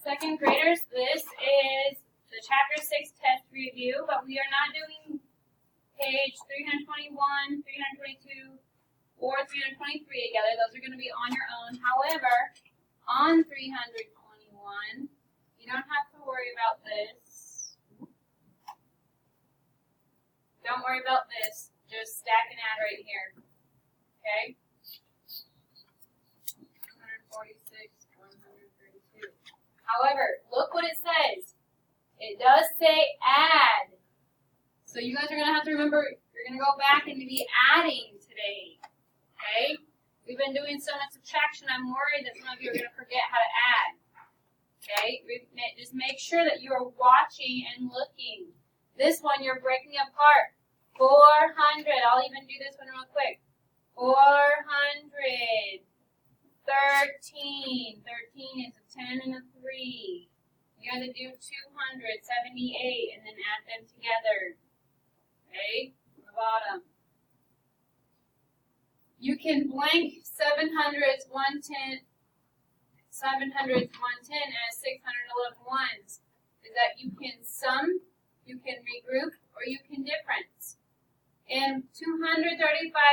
Second graders, this is the Chapter 6 test review, but we are not doing page 321, 322, or 323 together. Those are going to be on your own. However, on 321, you don't have to worry about this. Don't worry about this. Just stack and add right here. Okay? 146, 132. However, look what it says. It does say add. So you guys are going to have to remember, you're going to go back and be adding today. Okay? We've been doing so much subtraction, I'm worried that some of you are going to forget how to add. Okay? Just make sure that you are watching and looking. This one you're breaking apart. 400. I'll even do this one real quick. 400. 13. 13 is a 10 and a 3. You're going to do 278 and then add them together. Okay? On the bottom. You can blank 700s, 110, 700s, 110 as 611 ones. Is that you can sum, you can regroup, or you can difference. And 235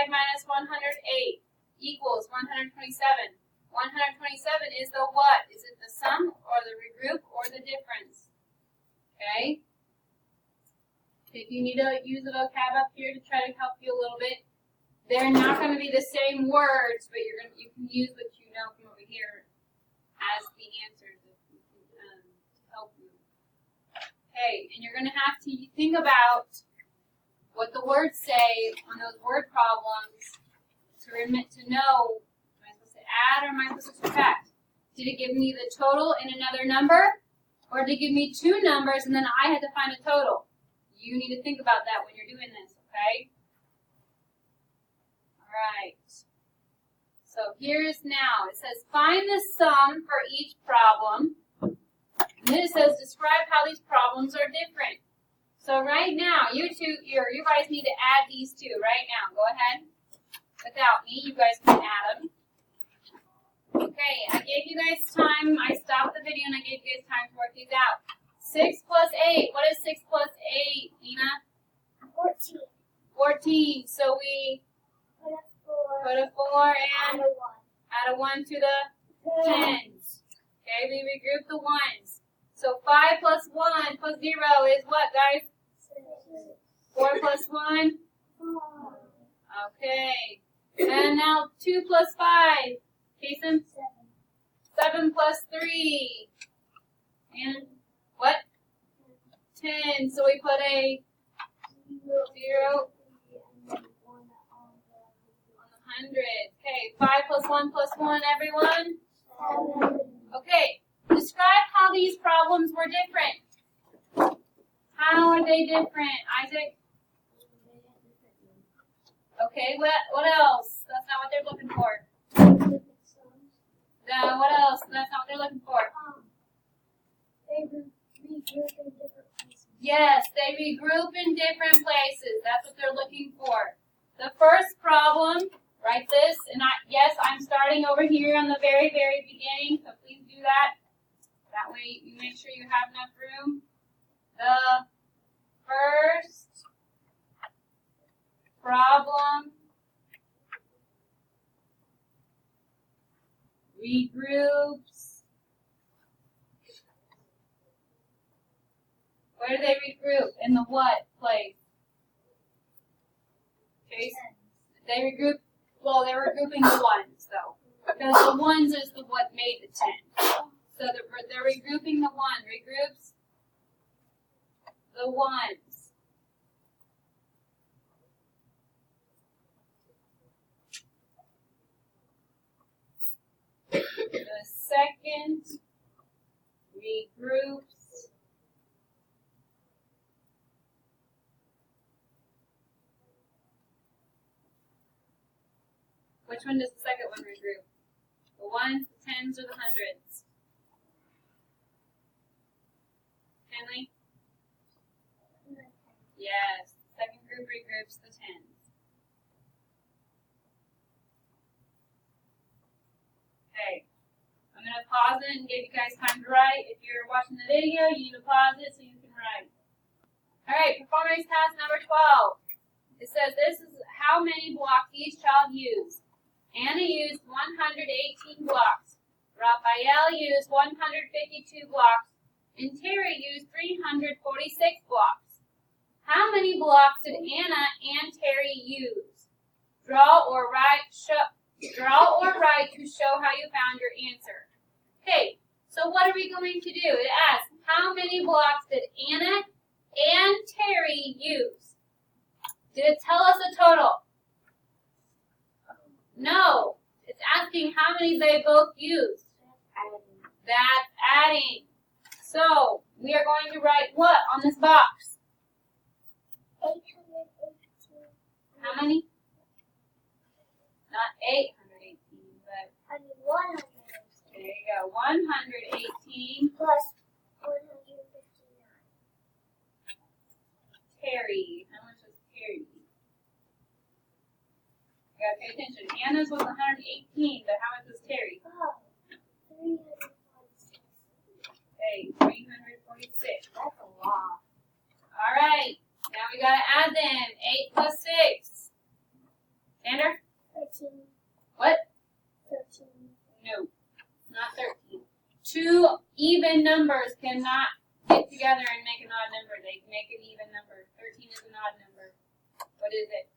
minus 108 equals 127. 127 is the what? Is it the sum, or the regroup, or the difference? Okay? If you need to use a vocab up here to try to help you a little bit, they're not going to be the same words, but you can use what you know from over here as the answers to help you. Okay, and you're going to have to think about what the words say on those word problems to know, am I supposed to add or am I supposed to subtract? Did it give me the total in another number? Or did it give me two numbers and then I had to find a total? You need to think about that when you're doing this, okay? Alright. So here's now. It says find the sum for each problem. And then it says describe how these problems are different. So right now, you guys need to add these two right now. Go ahead. Without me, you guys can add them. Okay, I gave you guys time. I stopped the video and I gave you guys time to work these out. 6 plus 8. What is 6 plus 8, Nina? 14. 14. So we put a 4 and add a 1 to the 10s. Okay, we regroup the 1s. So 5 plus 1 plus 0 is what, guys? 4 plus 1? Okay. And now 2 plus 5. Jason? 7 plus 3. And what? 10. So we put a 0 on the 100. Okay. 5 plus 1 plus 1, everyone? Okay. Describe how these problems were different. How are they different, Isaac? Okay, what else? That's not what they're looking for. What else? That's not what they're looking for. They regroup in different places. Yes, they regroup in different places. That's what they're looking for. The first problem, write this, and yes, I'm starting over here on the very, very beginning, so please do that. That way you make sure you have enough room. The first problem regroups. Where do they regroup? In the what place? Okay. They regroup, well, they're regrouping the ones, though. Because the ones is what made the 10. So they're regrouping the 1. Regroups the 1s. The second regroups which one does the second one regroup? The 1s, the 10s, or the 100s? Henley? Yes. Second group regroups the 10s. Okay. I'm going to pause it and give you guys time to write. If you're watching the video, you need to pause it so you can write. Alright, performance task number 12. It says this is how many blocks each child used. Anna used 118 blocks. Raphael used 152 blocks. And Terry used 346 blocks. How many blocks did Anna and Terry use? Draw or write to show how you found your answer. Okay, so what are we going to do? It asks, how many blocks did Anna and Terry use? Did it tell us a total? No. It's asking how many they both used. That's adding. So, we are going to write what on this box? 818. How many? Not 818, but I mean 118. there you go. 118. Plus 159. Terry. How much was Terry? You gotta pay attention. Anna's was 118, but how much was Terry? Oh, 346. Okay, 346. That's a lot. Alright, now we gotta add them. 8 plus 6. Sander? 13. What? 13. No, not 13. Two even numbers cannot get together and make an odd number. They make an even number. 13 is an odd number. What is it?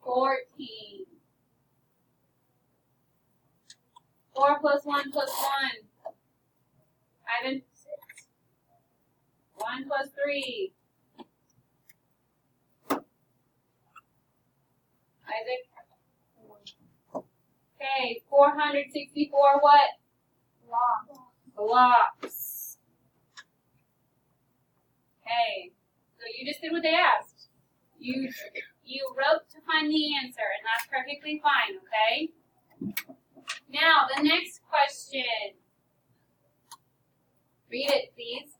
14. 4 plus 1 plus 1. Ivan? 6. 1 plus 3. Isaac? Okay, 464 what? Blocks. Okay, so you just did what they asked. You wrote to find the answer, and that's perfectly fine, okay? Now, the next question. Read it, please.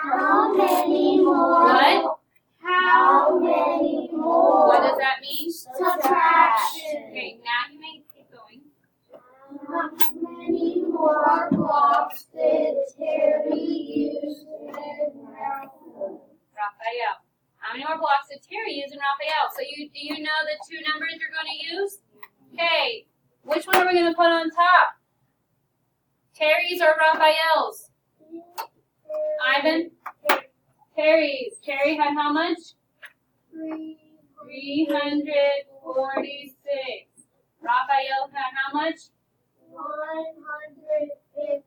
How many more? What? How many more? What does that mean? Subtraction. Okay, now you may keep going. How many more blocks did Terry use in Raphael? Raphael. How many more blocks did Terry use in Raphael? So do you know the two numbers you're going to use? Okay, which one are we going to put on top? Terry's or Raphael's? Ivan? Terry's. Terry had how much? 346. Raphael had how much? 152.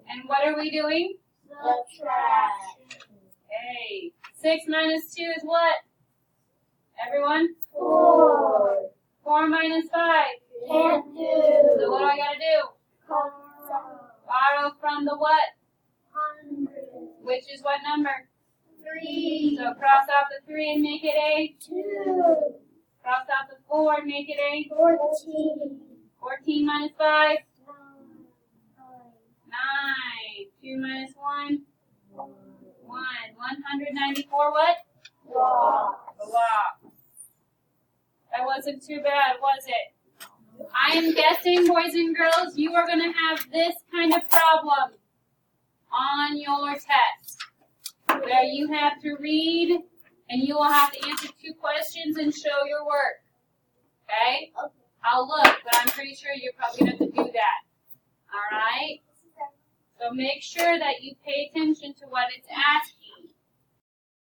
And what are we doing? Subtraction. Okay. 6 minus 2 is what? Everyone? 4. 4 minus 5. Can't So do. what do I got to do? Borrow from the what? 100. Which is what number? 3. So cross out the 3 and make it a. 2. Cross out the 4 and make it a. 14. 14 minus 5. 9. 9. 2 minus 1. 1. 194 what? Blocks. That wasn't too bad, was it? I am guessing, boys and girls, you are going to have this kind of problem on your test, where you have to read and you will have to answer 2 questions and show your work. Okay? I'll look, but I'm pretty sure you're probably going to have to do that. Alright? So make sure that you pay attention to what it's asking.